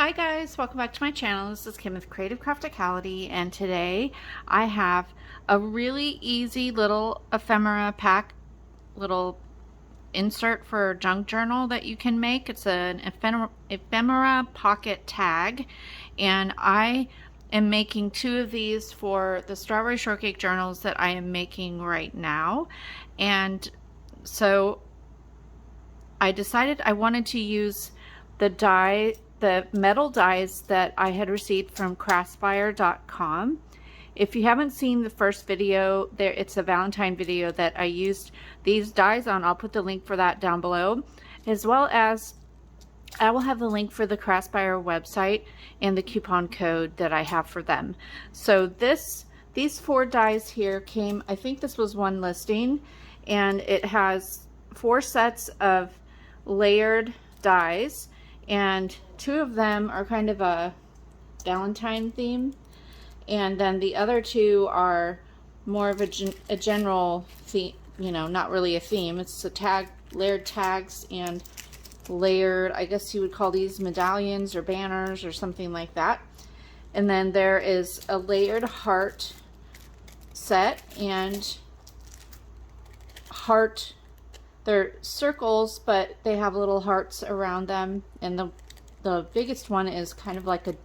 Hi guys, welcome back to my channel. This is Kim with Creative Crafticality, and today I have a really easy little ephemera pack, little insert for junk journal that you can make. It's an ephemera pocket tag, and I am making two of these for the strawberry shortcake journals that I am making right now. And so I decided I wanted to use the metal dies that I had received from Craspire.com. If you haven't seen the first video, it's a Valentine video that I used these dies on. I'll put the link for that down below, as well as I will have the link for the Craspire website and the coupon code that I have for them. So these four dies here came, I think this was one listing, and it has 4 sets of layered dies, and 2 of them are kind of a Valentine theme, and then the other 2 are more of a general theme, you know, not really a theme. It's a layered tags and layered, I guess you would call these medallions or banners or something like that. And then there is a layered heart set, and heart, they're circles, but they have little hearts around them, and the biggest one is kind of like a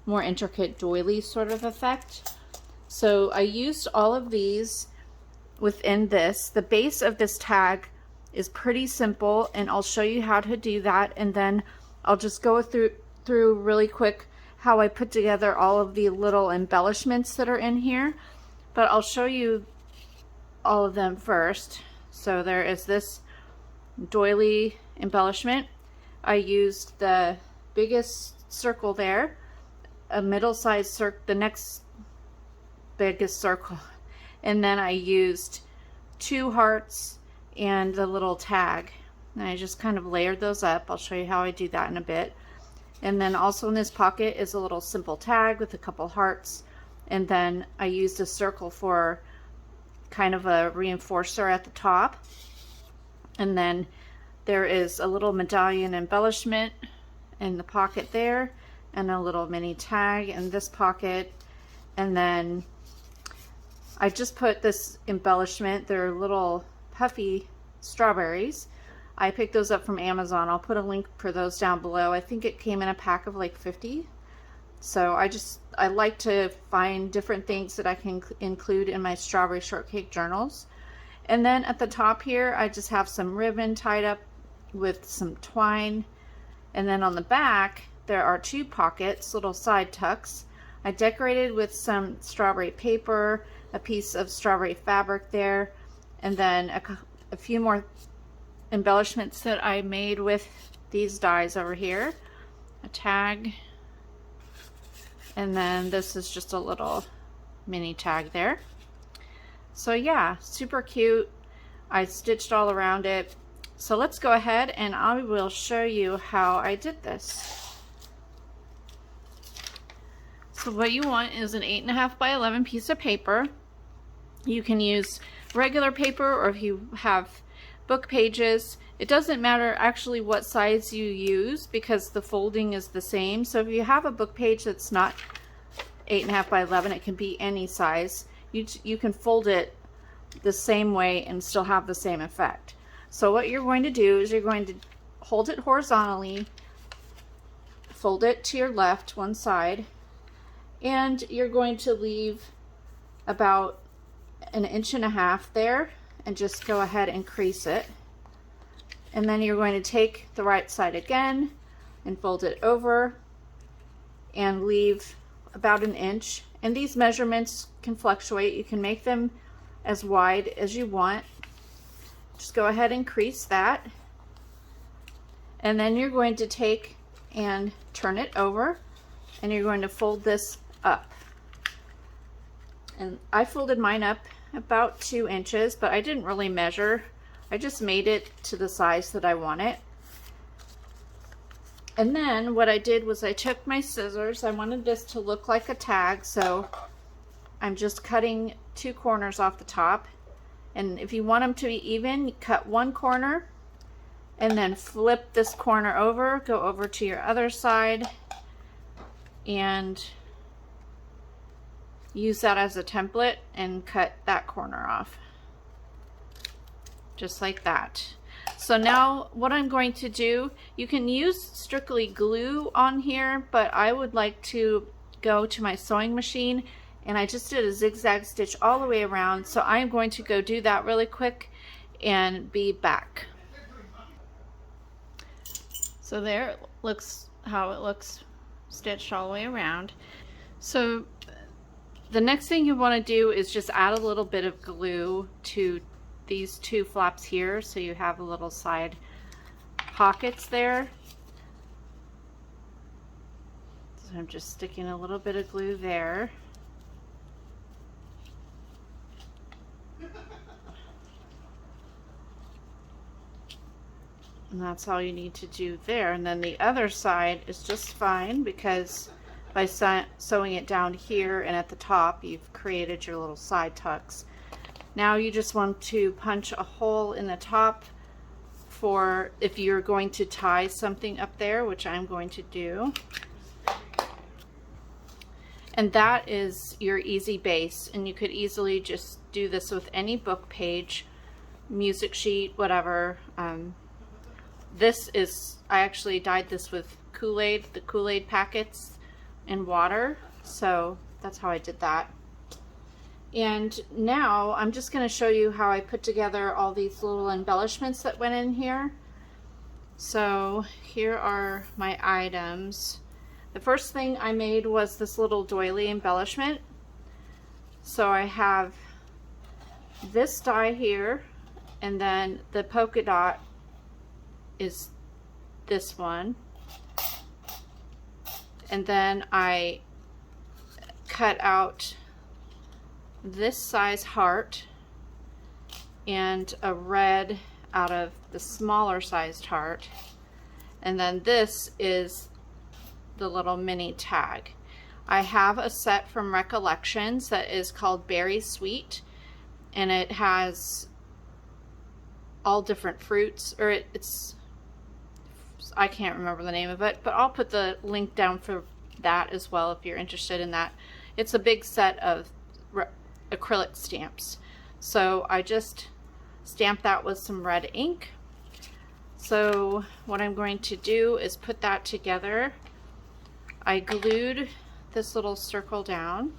more intricate doily sort of effect. So I used all of these within this. The base of this tag is pretty simple, and I'll show you how to do that, and then I'll just go through really quick how I put together all of the little embellishments that are in here, but I'll show you all of them first. So there is this doily embellishment. I used the biggest circle there, a middle-sized circle, the next biggest circle, and then I used 2 hearts and the little tag, and I just kind of layered those up. I'll show you how I do that in a bit. And then also in this pocket is a little simple tag with a couple hearts, and then I used a circle for kind of a reinforcer at the top. And then there is a little medallion embellishment in the pocket there, and a little mini tag in this pocket. And then I just put this embellishment, they're little puffy strawberries. I picked those up from Amazon. I'll put a link for those down below. I think it came in a pack of like 50. So I like to find different things that I can include in my strawberry shortcake journals. And then at the top here, I just have some ribbon tied up with some twine. And then on the back, there are 2 pockets, little side tucks. I decorated with some strawberry paper, a piece of strawberry fabric there, and then a few more embellishments that I made with these dies over here. A tag, and then this is just a little mini tag there. So yeah, super cute. I stitched all around it. So let's go ahead and I will show you how I did this. So what you want is an 8.5 by 11 piece of paper. You can use regular paper, or if you have book pages, it doesn't matter actually what size you use because the folding is the same. So if you have a book page that's not 8.5 by 11, it can be any size. You can fold it the same way and still have the same effect. So what you're going to do is you're going to hold it horizontally, fold it to your left one side, and you're going to leave about 1.5 inches there and just go ahead and crease it. And then you're going to take the right side again and fold it over and leave about 1 inch. And these measurements can fluctuate. You can make them as wide as you want. Just go ahead and crease that. And then you're going to take and turn it over, and you're going to fold this up. And I folded mine up about 2 inches, but I didn't really measure. I just made it to the size that I want it. And then what I did was I took my scissors. I wanted this to look like a tag, so I'm just cutting 2 corners off the top. And if you want them to be even, you cut 1 corner and then flip this corner over, go over to your other side, and use that as a template and cut that corner off. Just like that. So now what I'm going to do, you can use strictly glue on here, but I would like to go to my sewing machine, and I just did a zigzag stitch all the way around. So I'm going to go do that really quick and be back. So there looks how it looks stitched all the way around. So the next thing you want to do is just add a little bit of glue to these two flaps here, so you have a little side pockets there. So I'm just sticking a little bit of glue there. And that's all you need to do there. And then the other side is just fine, because by sewing it down here and at the top, you've created your little side tucks. Now you just want to punch a hole in the top for if you're going to tie something up there, which I'm going to do. And that is your easy base, and you could easily just do this with any book page, music sheet, whatever. This is, I actually dyed this with Kool-Aid, the Kool-Aid packets, and water, so that's how I did that. And now I'm just going to show you how I put together all these little embellishments that went in here. So here are my items. The first thing I made was this little doily embellishment. So I have this die here, and then the polka dot is this one. And then I cut out this size heart and a red out of the smaller sized heart, and then this is the little mini tag. I have a set from Recollections that is called Berry Sweet, and it has all different fruits, or it's I can't remember the name of it, but I'll put the link down for that as well if you're interested in that. It's a big set of acrylic stamps. So I just stamped that with some red ink. So what I'm going to do is put that together. I glued this little circle down.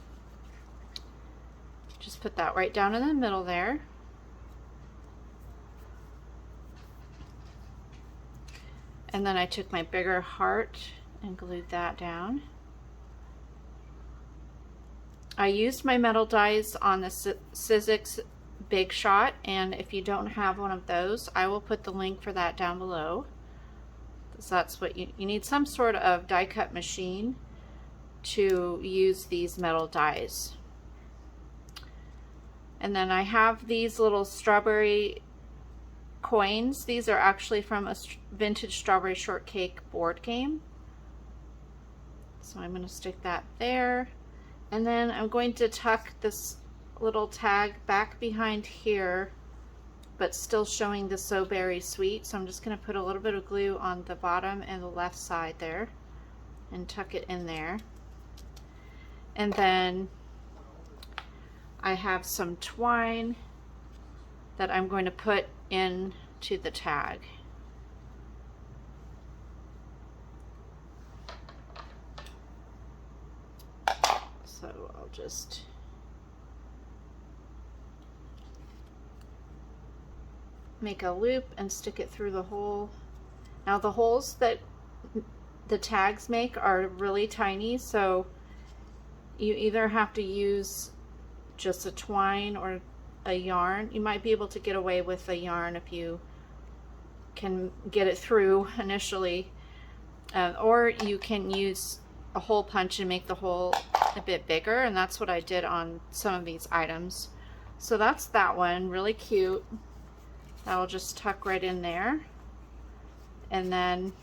Just put that right down in the middle there. And then I took my bigger heart and glued that down. I used my metal dies on the Sizzix Big Shot, and if you don't have one of those, I will put the link for that down below. So that's what you need, some sort of die cut machine to use these metal dies. And then I have these little strawberry coins. These are actually from a vintage Strawberry Shortcake board game. So I'm going to stick that there. And then I'm going to tuck this little tag back behind here, but still showing the So Berry Sweet. So I'm just going to put a little bit of glue on the bottom and the left side there and tuck it in there. And then I have some twine that I'm going to put into the tag. So I'll just make a loop and stick it through the hole. Now the holes that the tags make are really tiny, so you either have to use just a twine or a yarn. You might be able to get away with a yarn if you can get it through initially, or you can use a hole punch and make the hole a bit bigger, and that's what I did on some of these items. So that's that one, really cute. That will just tuck right in there. And then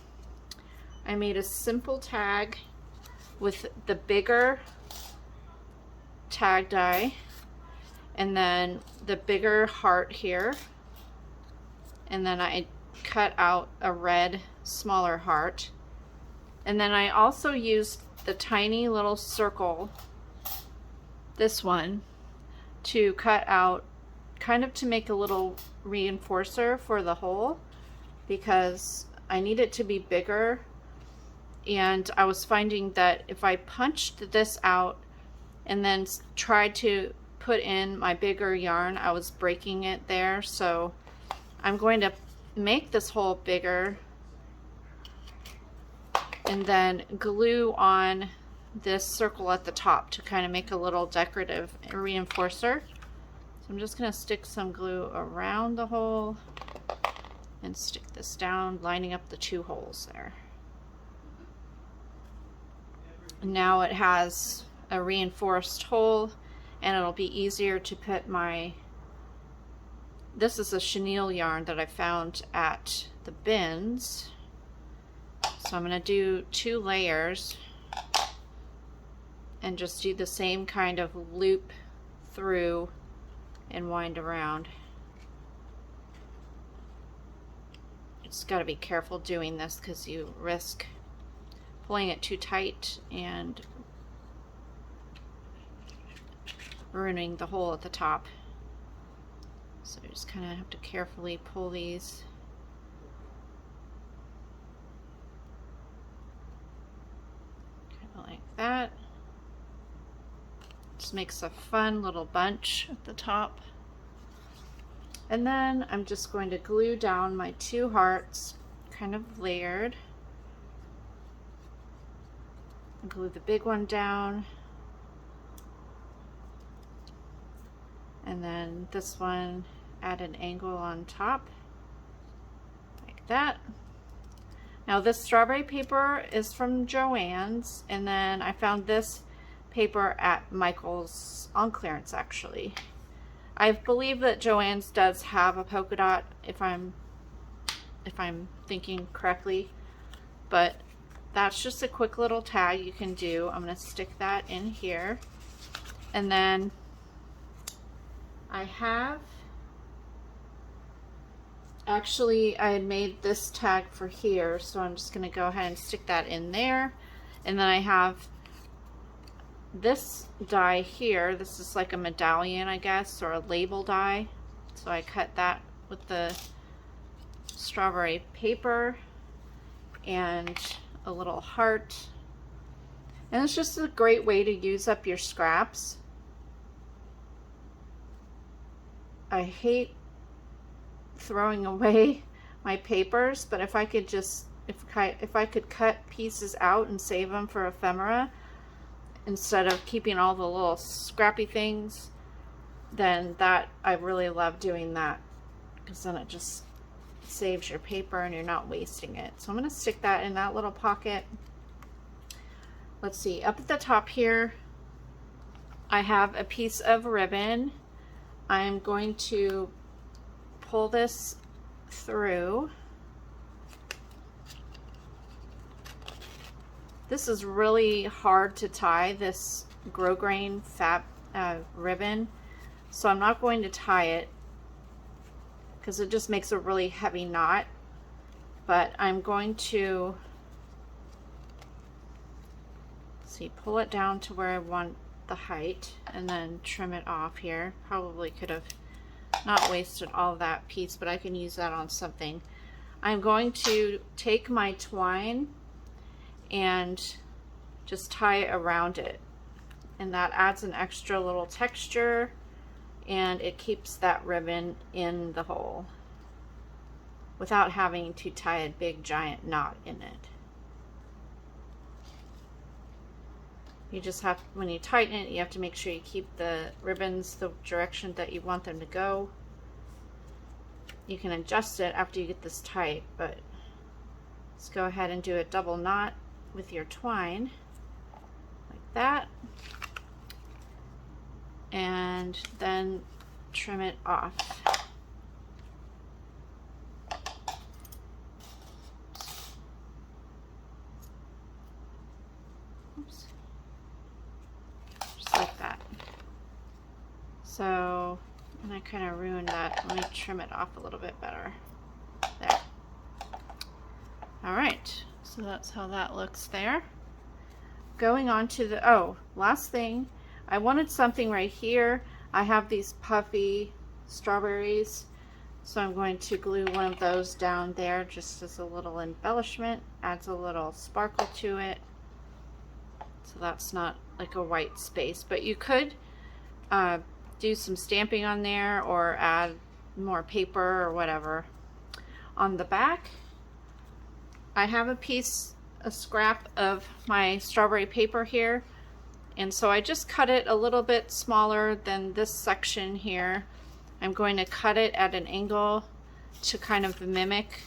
I made a simple tag with the bigger tag die, and then the bigger heart here, and then I cut out a red smaller heart. And then I also used the tiny little circle, this one, to cut out, kind of to make a little reinforcer for the hole, because I need it to be bigger. And I was finding that if I punched this out and then tried to put in my bigger yarn, I was breaking it there. So I'm going to make this hole bigger and then glue on this circle at the top to kind of make a little decorative reinforcer. So I'm just going to stick some glue around the hole and stick this down, lining up the 2 holes there. Now it has a reinforced hole, and it'll be easier to put my, this is a chenille yarn that I found at the bins. So I'm going to do 2 layers and just do the same kind of loop through and wind around. Just got to be careful doing this because you risk pulling it too tight and ruining the hole at the top. So you just kind of have to carefully pull these. Kind of like that. Just makes a fun little bunch at the top. And then I'm just going to glue down my 2 hearts, kind of layered. Glue the big one down, and then this one at an angle on top, like that. Now this strawberry paper is from Joann's, and then I found this paper at Michael's on clearance actually. I believe that Joann's does have a polka dot, if I'm thinking correctly, but that's just a quick little tag you can do. I'm going to stick that in here. And then I had made this tag for here, so I'm just going to go ahead and stick that in there. And then I have this die here. This is like a medallion, I guess, or a label die. So I cut that with the strawberry paper and a little heart, and it's just a great way to use up your scraps. I hate throwing away my papers, but if I could just if I could cut pieces out and save them for ephemera instead of keeping all the little scrappy things, then that I really love doing that, because then it just saves your paper and you're not wasting it. So I'm going to stick that in that little pocket. Let's see, up at the top here I have a piece of ribbon. I'm going to pull this through. This is really hard to tie, this grosgrain fab ribbon, so I'm not going to tie it because it just makes a really heavy knot, but I'm going to pull it down to where I want the height and then trim it off here. Probably could have not wasted all of that piece, but I can use that on something. I'm going to take my twine and just tie it around it, and that adds an extra little texture, and it keeps that ribbon in the hole without having to tie a big giant knot in it. You just have, when you tighten it, you have to make sure you keep the ribbons the direction that you want them to go. You can adjust it after you get this tight, but let's go ahead and do a double knot with your twine like that, and then trim it off. Oops. Just like that. So, and I kind of ruined that. Let me trim it off a little bit better. There. All right, so that's how that looks there. going on to the, oh, last thing, I wanted something right here. I have these puffy strawberries, so I'm going to glue one of those down there just as a little embellishment. Adds a little sparkle to it, so that's not like a white space. But you could do some stamping on there or add more paper or whatever. On the back, I have a scrap of my strawberry paper here, and so I just cut it a little bit smaller than this section here. I'm going to cut it at an angle to kind of mimic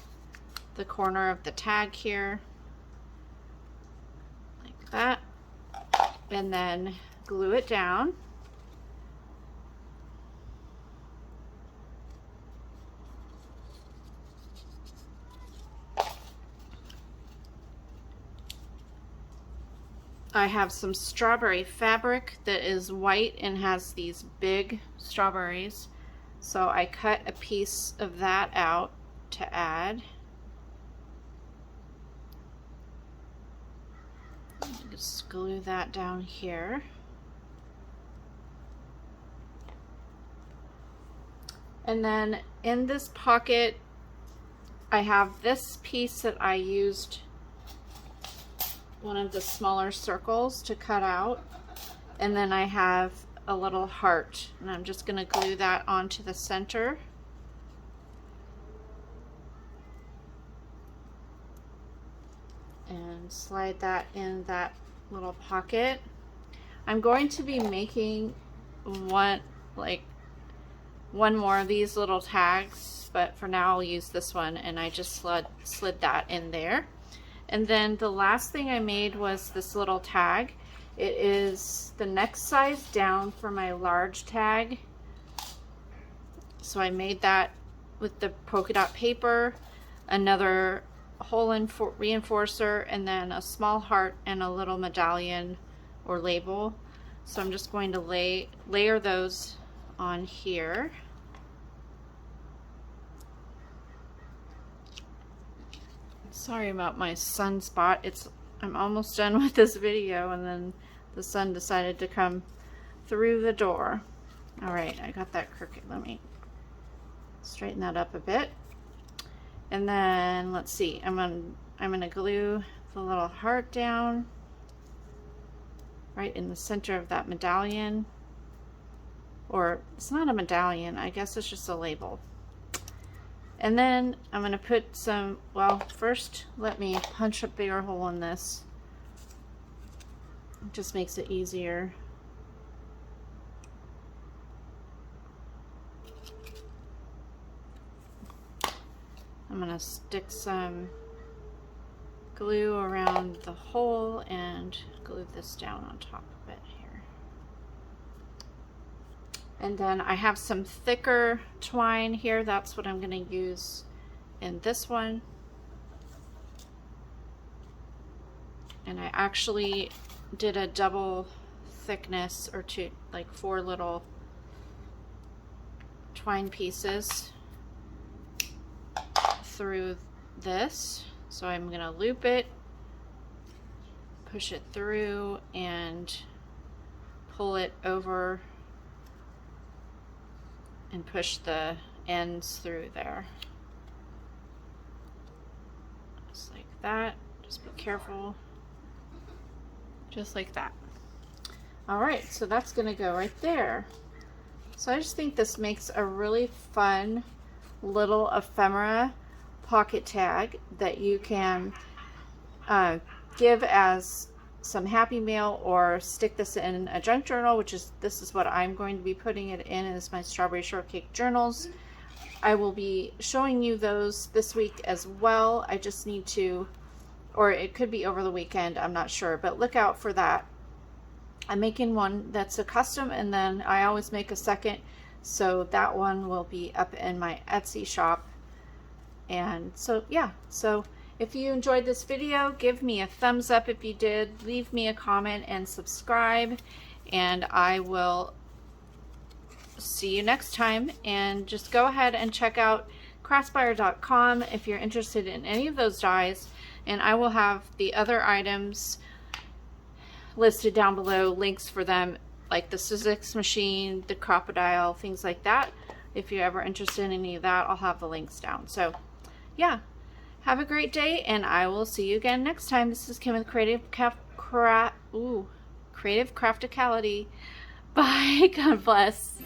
the corner of the tag here, like that, and then glue it down. I have some strawberry fabric that is white and has these big strawberries, so I cut a piece of that out to add. Just glue that down here. And then in this pocket, I have this piece that I used one of the smaller circles to cut out, and then I have a little heart, and I'm just going to glue that onto the center. And slide that in that little pocket. I'm going to be making one more of these little tags, but for now I'll use this one, and I just slid that in there. And then the last thing I made was this little tag. It is the next size down for my large tag. So I made that with the polka dot paper, another hole reinforcer, and then a small heart and a little medallion or label. So I'm just going to layer those on here. Sorry about my sunspot. I'm almost done with this video, and then the sun decided to come through the door. All right, I got that crooked. Let me straighten that up a bit. And then let's see. I'm gonna glue the little heart down right in the center of that medallion. Or it's not a medallion. I guess it's just a label. And then I'm going to put some, well, first let me punch a bigger hole in this. It just makes it easier. I'm going to stick some glue around the hole and glue this down on top of it here. And then I have some thicker twine here. That's what I'm going to use in this one. And I actually did a double thickness, or two, like 4 little twine pieces through this. So I'm going to loop it, push it through, and pull it over and push the ends through there. Just like that. Just be careful. Just like that. Alright, so that's going to go right there. So I just think this makes a really fun little ephemera pocket tag that you can give as some happy mail, or stick this in a junk journal, which is, this is what I'm going to be putting it in, is my strawberry shortcake journals. I will be showing you those this week as well. I just need to, or it could be over the weekend, I'm not sure, but look out for that. I'm making one that's a custom, and then I always make a second, so that one will be up in my Etsy shop. And so yeah, so if you enjoyed this video, give me a thumbs up if you did, leave me a comment and subscribe, and I will see you next time. And just go ahead and check out Craspire.com if you're interested in any of those dies, and I will have the other items listed down below links for them, like the Sizzix machine, the crocodile, things like that. If you're ever interested in any of that, I'll have the links down. So yeah, have a great day, and I will see you again next time. This is Kim with Creative Crafticality. Bye. God bless.